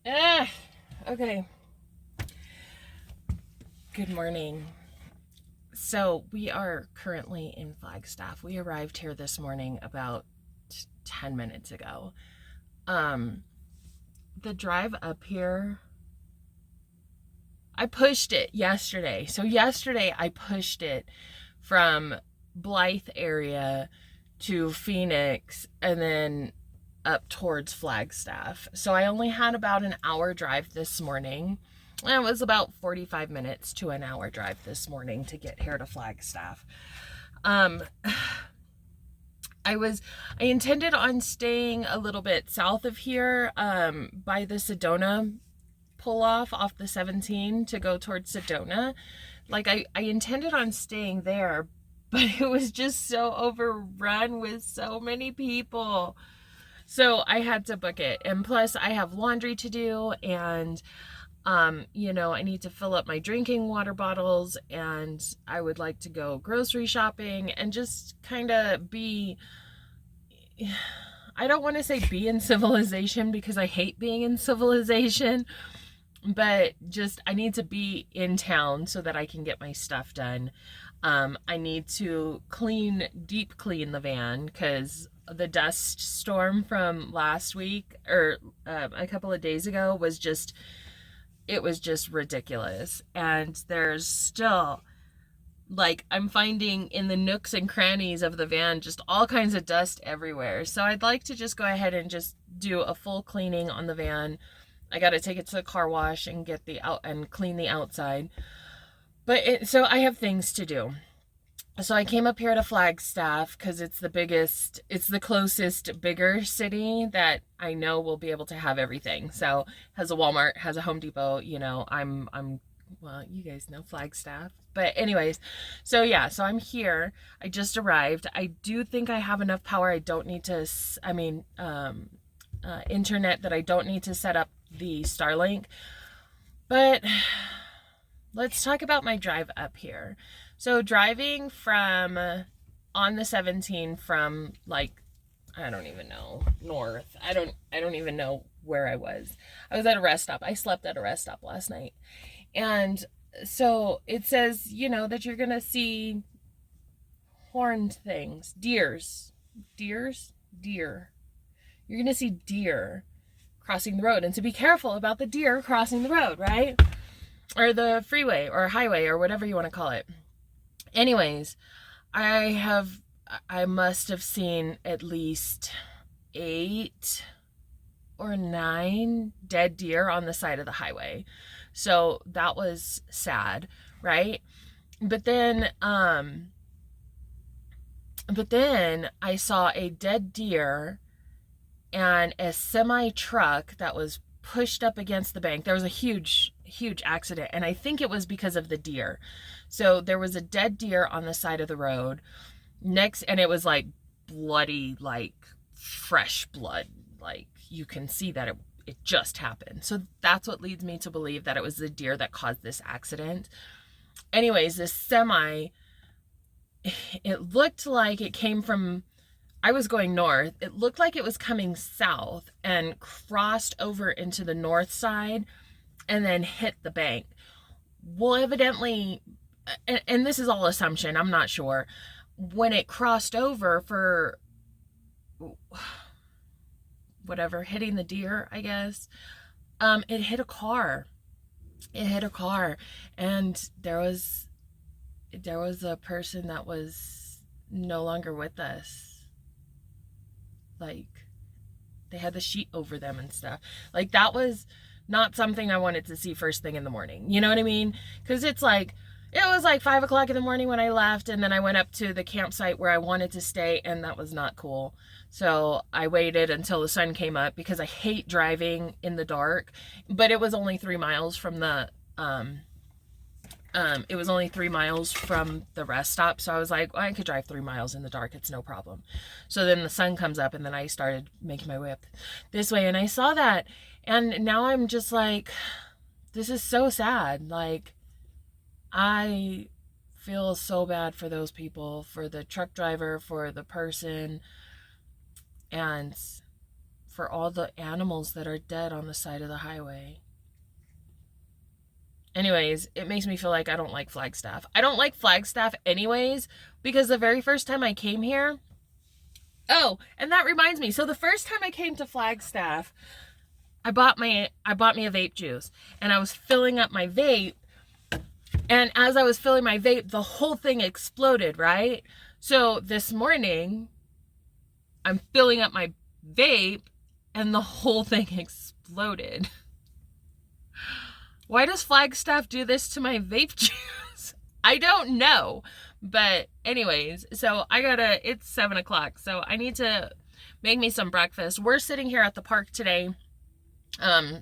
Okay. Good morning. So we are currently in Flagstaff. We arrived here this morning about 10 minutes ago. The drive up here, I pushed it yesterday. So yesterday I pushed it from Blythe area to Phoenix and then up towards Flagstaff. So I only had about an hour drive this morning. It was about 45 minutes to an hour drive this morning to get here to Flagstaff. I intended on staying a little bit south of here, by the Sedona pull off the 17 to go towards Sedona. Like I intended on staying there, but it was just so overrun with so many people. So I had to book it. And plus I have laundry to do, and I need to fill up my drinking water bottles, and I would like to go grocery shopping and just kind of I don't want to say be in civilization because I hate being in civilization, but just I need to be in town so that I can get my stuff done. I need to deep clean the van because the dust storm from last week or a couple of days ago was just ridiculous. And there's still, like, I'm finding in the nooks and crannies of the van just all kinds of dust everywhere. So I'd like to just go ahead and just do a full cleaning on the van. I got to take it to the car wash and get and clean the outside. So I have things to do. So I came up here to Flagstaff because it's the closest bigger city that I know will be able to have everything. So has a Walmart, has a Home Depot, well, you guys know Flagstaff. But anyways, so I'm here. I just arrived. I do think I have enough power. I don't need to, internet, that I don't need to set up the Starlink. But let's talk about my drive up here. So driving from on the 17 from, like, I don't even know, north. I don't even know where I was. I was at a rest stop. I slept at a rest stop last night. And so it says, that you're going to see horned things, deer. You're going to see deer crossing the road, and to be careful about the deer crossing the road, right? Or the freeway or highway or whatever you want to call it. Anyways, I must have seen at least 8 or 9 dead deer on the side of the highway. So that was sad, right? But then I saw a dead deer and a semi truck that was pushed up against the bank. There was a huge accident, and I think it was because of the deer. So there was a dead deer on the side of the road and it was like bloody, like fresh blood. Like you can see that it just happened. So that's what leads me to believe that it was the deer that caused this accident. Anyways, this semi, it looked like it came from, I was going north. It looked like it was coming south and crossed over into the north side and then hit the bank. Well, evidently, and this is all assumption, I'm not sure, when it crossed over for whatever, hitting the deer, I guess, it hit a car. And there was a person that was no longer with us. Like, they had the sheet over them and stuff. Like, that was not something I wanted to see first thing in the morning. You know what I mean? Because it was like 5 o'clock in the morning when I left, and then I went up to the campsite where I wanted to stay, and that was not cool. So I waited until the sun came up because I hate driving in the dark. But it was only 3 miles from the rest stop. So I was like, well, I could drive 3 miles in the dark. It's no problem. So then the sun comes up, and then I started making my way up this way, and I saw that. And now I'm just like, this is so sad. Like, I feel so bad for those people, for the truck driver, for the person, and for all the animals that are dead on the side of the highway. Anyways, it makes me feel like I don't like Flagstaff. I don't like Flagstaff anyways, because the very first time I came here, oh, and that reminds me, so the first time I came to Flagstaff, I bought me a vape juice, and I was filling up my vape, and as I was filling my vape, the whole thing exploded, right? So this morning, I'm filling up my vape, and the whole thing exploded. Why does Flagstaff do this to my vape juice? I don't know. But anyways, so it's 7 o'clock. So I need to make me some breakfast. We're sitting here at the park today.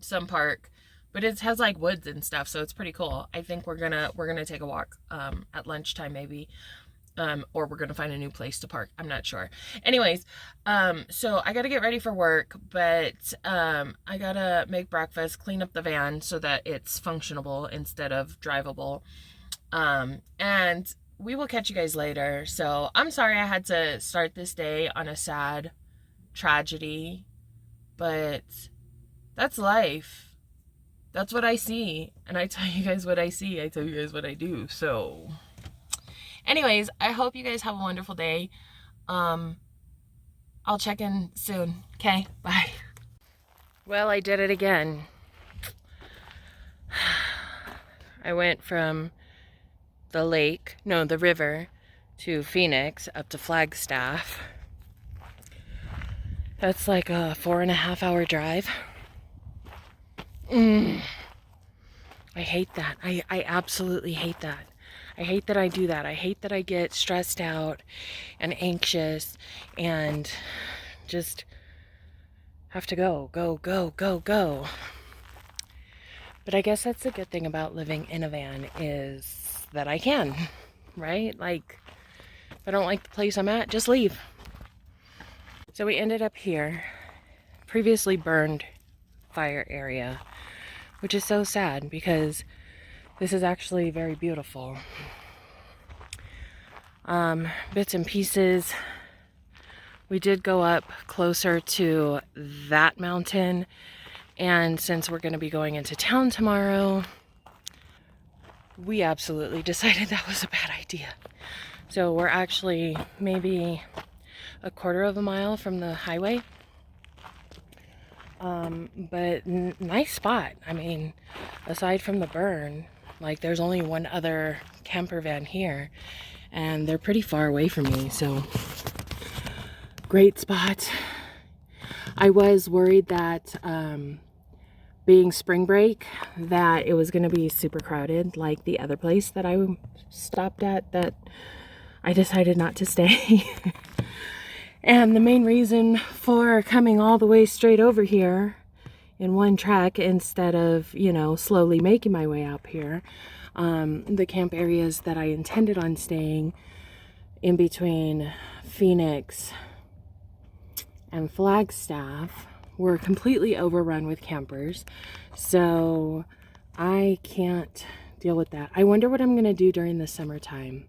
Some park. But it has like woods and stuff. So it's pretty cool. I think we're gonna take a walk at lunchtime maybe. Or we're gonna find a new place to park. I'm not sure. Anyways, so I gotta get ready for work, but I gotta make breakfast, clean up the van so that it's functionable instead of drivable. And we will catch you guys later. So I'm sorry I had to start this day on a sad tragedy, but that's life. That's what I see. And I tell you guys what I see. I tell you guys what I do. So anyways, I hope you guys have a wonderful day. I'll check in soon. Okay, bye. Well, I did it again. I went from the river to Phoenix up to Flagstaff. That's like a 4.5-hour drive. I hate that. I absolutely hate that. I hate that I do that. I hate that I get stressed out and anxious and just have to go. But I guess that's the good thing about living in a van is that I can, right? Like, if I don't like the place I'm at, just leave. So we ended up here, previously burned fire area, which is so sad because this is actually very beautiful. Bits and pieces. We did go up closer to that mountain, and since we're going to be going into town tomorrow, we absolutely decided that was a bad idea. So we're actually maybe 1/4 of a mile from the highway. But nice spot. I mean, aside from the burn, like there's only one other camper van here, and they're pretty far away from me, so great spot. I was worried that being spring break, that it was going to be super crowded like the other place that I stopped at that I decided not to stay. And the main reason for coming all the way straight over here in one track instead of, you know, slowly making my way up here, the camp areas that I intended on staying in between Phoenix and Flagstaff were completely overrun with campers. So I can't deal with that. I wonder what I'm going to do during the summertime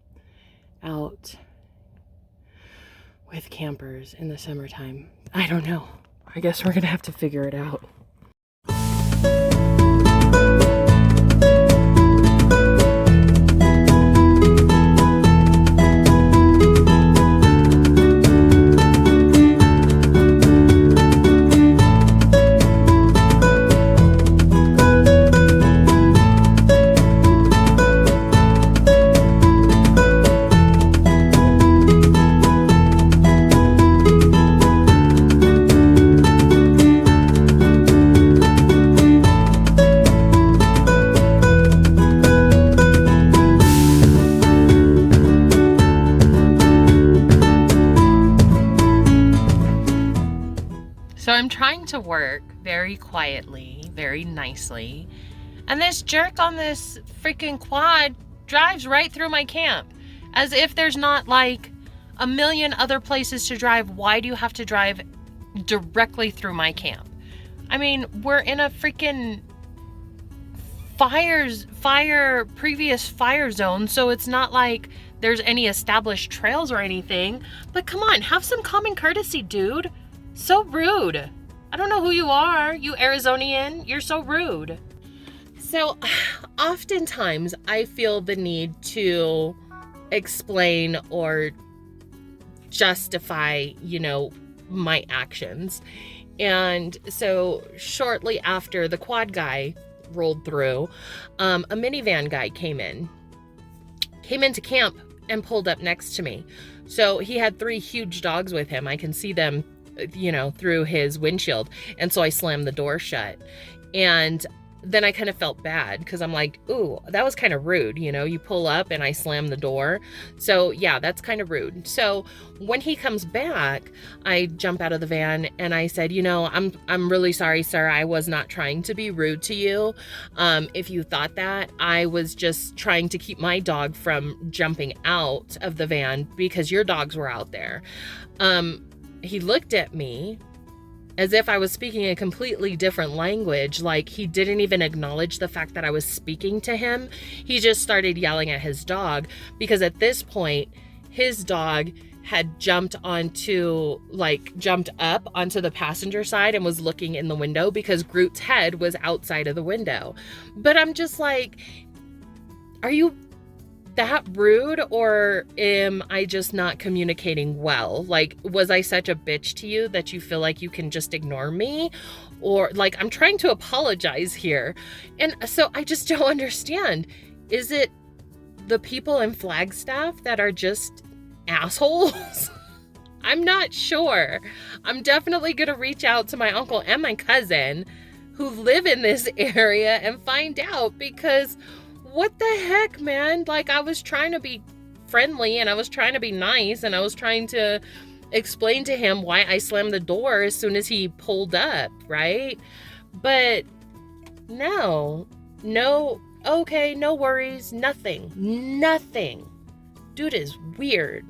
out with campers in the summertime. I don't know. I guess we're gonna have to figure it out. So I'm trying to work very quietly, very nicely, and this jerk on this freaking quad drives right through my camp, as if there's not like a million other places to drive. Why do you have to drive directly through my camp? I mean, we're in a freaking previous fire zone, so it's not like there's any established trails or anything. But come on, have some common courtesy, dude. So rude. I don't know who you are, you Arizonian. You're so rude. So oftentimes I feel the need to explain or justify, my actions. And so shortly after the quad guy rolled through, a minivan guy came into camp and pulled up next to me. So he had 3 huge dogs with him. I can see them, through his windshield. And so I slammed the door shut. And then I kind of felt bad because I'm like, ooh, that was kind of rude. You pull up and I slam the door. So yeah, that's kind of rude. So when he comes back, I jump out of the van and I said, I'm really sorry, sir. I was not trying to be rude to you. If you thought that, I was just trying to keep my dog from jumping out of the van because your dogs were out there. He looked at me as if I was speaking a completely different language. Like he didn't even acknowledge the fact that I was speaking to him. He just started yelling at his dog because at this point, his dog had jumped up onto the passenger side and was looking in the window because Groot's head was outside of the window. But I'm just like, are you that rude, or am I just not communicating well? Like, was I such a bitch to you that you feel like you can just ignore me? Or like, I'm trying to apologize here. And so I just don't understand. Is it the people in Flagstaff that are just assholes? I'm not sure. I'm definitely going to reach out to my uncle and my cousin who live in this area and find out, because what the heck, man? Like, I was trying to be friendly and I was trying to be nice and I was trying to explain to him why I slammed the door as soon as he pulled up, right? But no, okay, no worries, nothing. Dude is weird.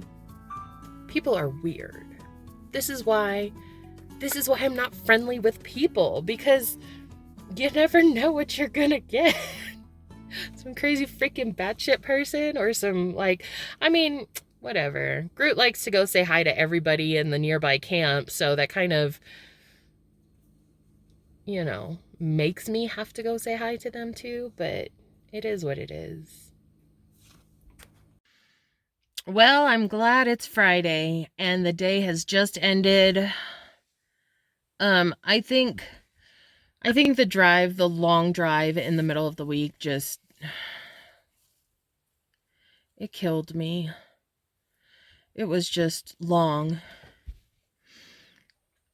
People are weird. This is why I'm not friendly with people, because you never know what you're gonna get. Some crazy freaking batshit person or some whatever. Groot likes to go say hi to everybody in the nearby camp, so that kind of, makes me have to go say hi to them too, but it is what it is. Well, I'm glad it's Friday and the day has just ended. I think the long drive in the middle of the week it killed me. It was just long.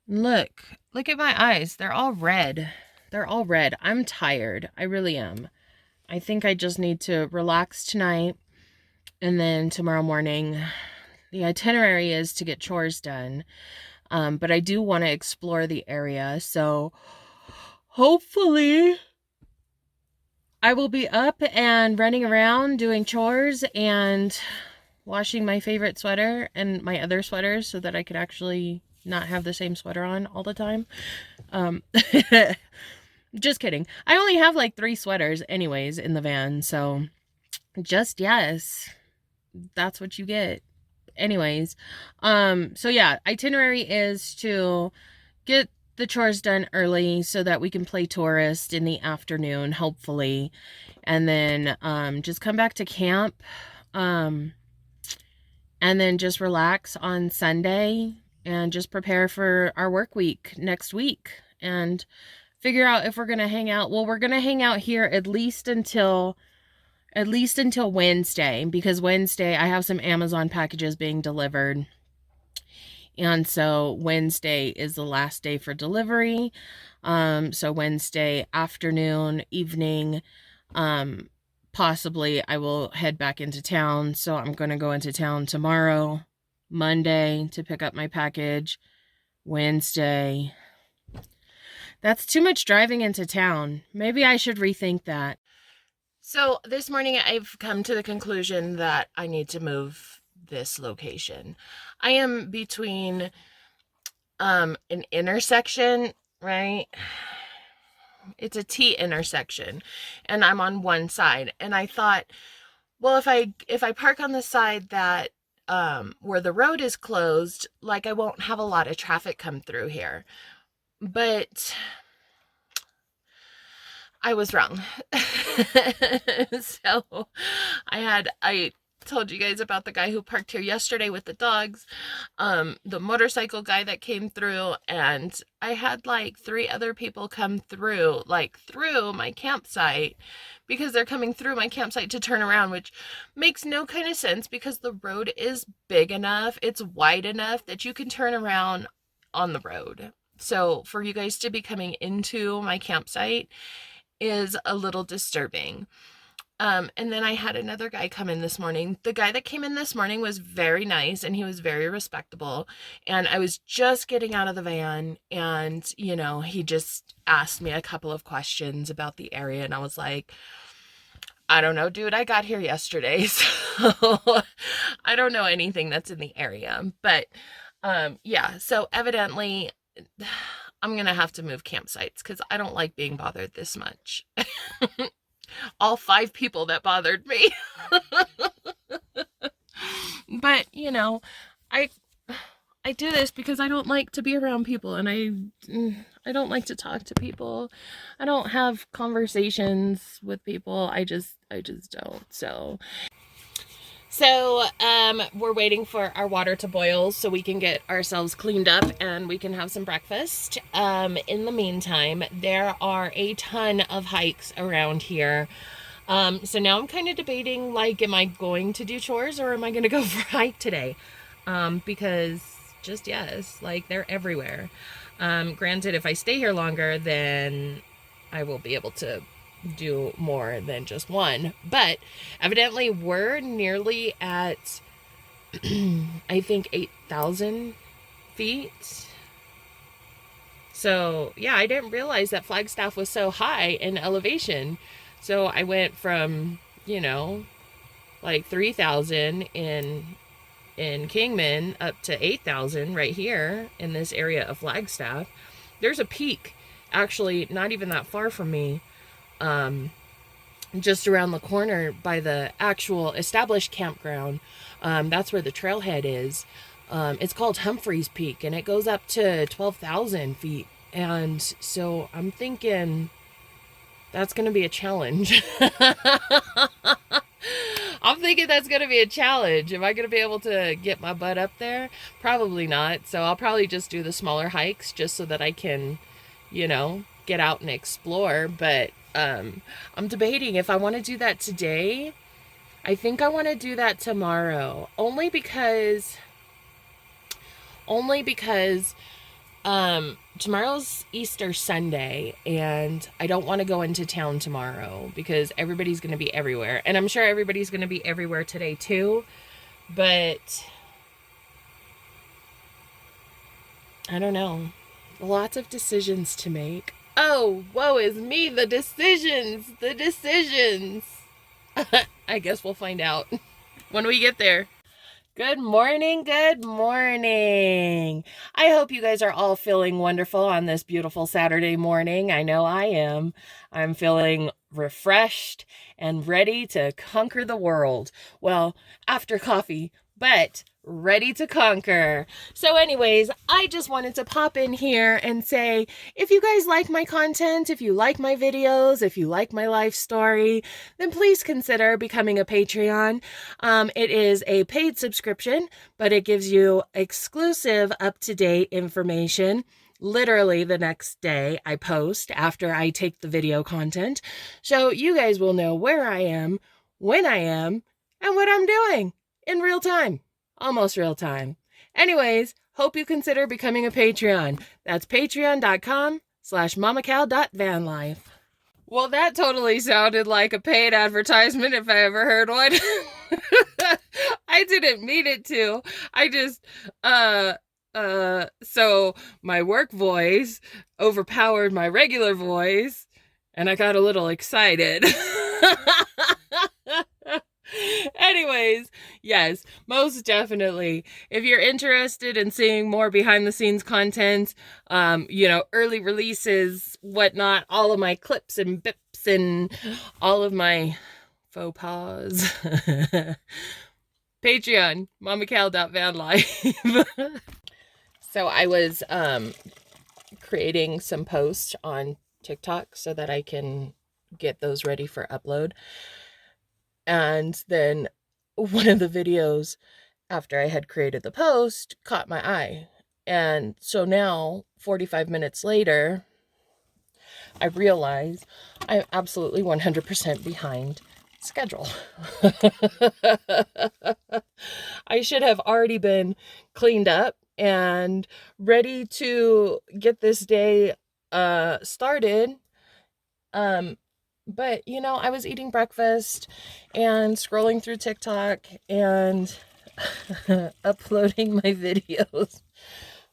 Look at my eyes. They're all red. I'm tired. I really am. I think I just need to relax tonight. And then tomorrow morning, the itinerary is to get chores done. But I do want to explore the area. So hopefully I will be up and running around doing chores and washing my favorite sweater and my other sweaters so that I could actually not have the same sweater on all the time. Just kidding. I only have like 3 sweaters anyways in the van. So just yes, that's what you get. Anyways, so yeah, itinerary is to get the chores done early so that we can play tourist in the afternoon, hopefully, and then just come back to camp, and then just relax on Sunday and just prepare for our work week next week and figure out if we're gonna hang out. Well, we're gonna hang out here at least until Wednesday, because Wednesday I have some Amazon packages being delivered. And so Wednesday is the last day for delivery. So Wednesday afternoon, evening, possibly I will head back into town. So I'm going to go into town tomorrow, Monday, to pick up my package. Wednesday. That's too much driving into town. Maybe I should rethink that. So this morning I've come to the conclusion that I need to move this location. I am between an intersection, right? It's a T intersection and I'm on one side, and I thought, well, if I park on the side that where the road is closed, like I won't have a lot of traffic come through here. But I was wrong. So I told you guys about the guy who parked here yesterday with the dogs, the motorcycle guy that came through, and I had like 3 other people come through, like through my campsite, because they're coming through my campsite to turn around, which makes no kind of sense because the road is big enough, it's wide enough that you can turn around on the road. So for you guys to be coming into my campsite is a little disturbing. And then I had another guy come in this morning. The guy that came in this morning was very nice and he was very respectable. And I was just getting out of the van and, you know, he just asked me a couple of questions about the area. And I was like, I don't know, dude, I got here yesterday. So I don't know anything that's in the area. But yeah, so evidently I'm going to have to move campsites because I don't like being bothered this much. All 5 people that bothered me. But, you know, I do this because I don't like to be around people, and I don't like to talk to people. I don't have conversations with people. I just don't. So, we're waiting for our water to boil so we can get ourselves cleaned up and we can have some breakfast. In the meantime, there are a ton of hikes around here. So now I'm kind of debating, like, am I going to do chores or am I going to go for a hike today? Because just yes, like, they're everywhere. Granted, if I stay here longer, then I will be able to do more than just one, but evidently we're nearly at I think 8,000 feet. So yeah, I didn't realize that Flagstaff was so high in elevation. So I went from, you know, like 3,000 in Kingman up to 8,000 right here in this area of Flagstaff. There's a peak actually not even that far from me, just around the corner by the actual established campground. That's where the trailhead is. It's called Humphreys Peak, and it goes up to 12,000 feet. And so I'm thinking that's going to be a challenge. I'm thinking that's going to be a challenge. Am I going to be able to get my butt up there? Probably not. So I'll probably just do the smaller hikes just so that I can, you know, get out and explore. But I'm debating if I want to do that today. I think I want to do that tomorrow, only because tomorrow's Easter Sunday and I don't want to go into town tomorrow because everybody's going to be everywhere, and I'm sure everybody's going to be everywhere today too, but I don't know. Lots of decisions to make. Oh, woe is me, the decisions. I guess we'll find out when we get there. Good morning, good morning. I hope you guys are all feeling wonderful on this beautiful Saturday morning. I know I am. I'm feeling refreshed and ready to conquer the world. Well, after coffee, but ready to conquer. So anyways, I just wanted to pop in here and say, if you guys like my content, if you like my videos, if you like my life story, then please consider becoming a Patreon. It is a paid subscription, but it gives you exclusive up-to-date information literally the next day I post after I take the video content. So you guys will know where I am, when I am, and what I'm doing in real time. Almost real time. Anyways, hope you consider becoming a Patreon. That's patreon.com/MamaKal.Vanlife. Well, that totally sounded like a paid advertisement if I ever heard one. I didn't mean it to. I just, so my work voice overpowered my regular voice, and I got a little excited. Anyways, yes, most definitely. If you're interested in seeing more behind the scenes content, early releases, whatnot, all of my clips and bips and all of my faux pas, Patreon, MamaKal.Vanlife. So I was, creating some posts on TikTok so that I can get those ready for upload. And then one of the videos after I had created the post caught my eye. And so now, 45 minutes later, I realize I'm absolutely 100% behind schedule. I should have already been cleaned up and ready to get this day started. But you know, I was eating breakfast and scrolling through TikTok and uploading my videos.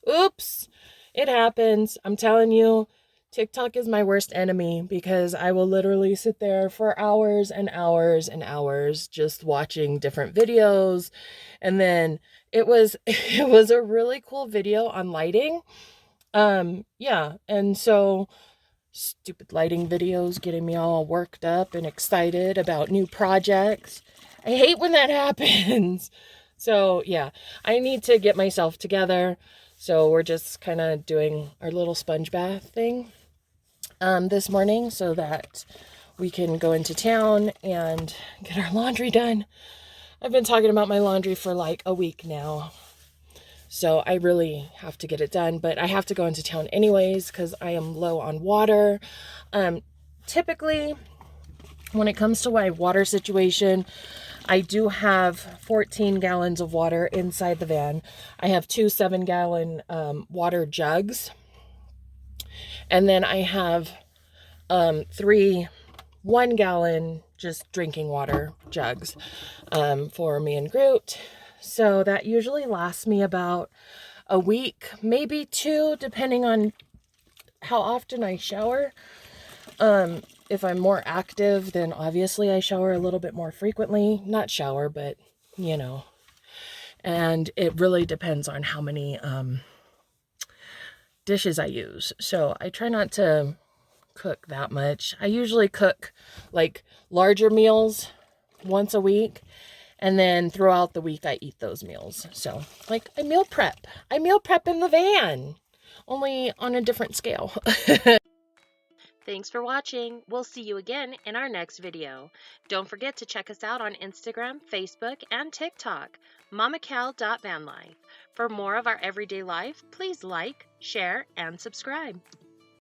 Oops, it happens. I'm telling you, TikTok is my worst enemy because I will literally sit there for hours and hours and hours just watching different videos. And then it was a really cool video on lighting. Yeah, and so stupid lighting videos getting me all worked up and excited about new projects. I hate when that happens. So yeah, I need to get myself together. So we're just kind of doing our little sponge bath thing this morning so that we can go into town and get our laundry done. I've been talking about my laundry for like a week now. So I really have to get it done, but I have to go into town anyways because I am low on water. Typically, when it comes to my water situation, I do have 14 gallons of water inside the van. I have 2 7-gallon water jugs. And then I have 3 1-gallon just drinking water jugs for me and Groot. So that usually lasts me about a week, maybe 2, depending on how often I shower. If I'm more active, then obviously I shower a little bit more frequently. Not shower, but you know. And it really depends on how many dishes I use. So I try not to cook that much. I usually cook like larger meals once a week. And then throughout the week, I eat those meals. So, like, I meal prep. I meal prep in the van, only on a different scale. Thanks for watching. We'll see you again in our next video. Don't forget to check us out on Instagram, Facebook, and TikTok, MamaKal.Vanlife. For more of our everyday life, please like, share, and subscribe.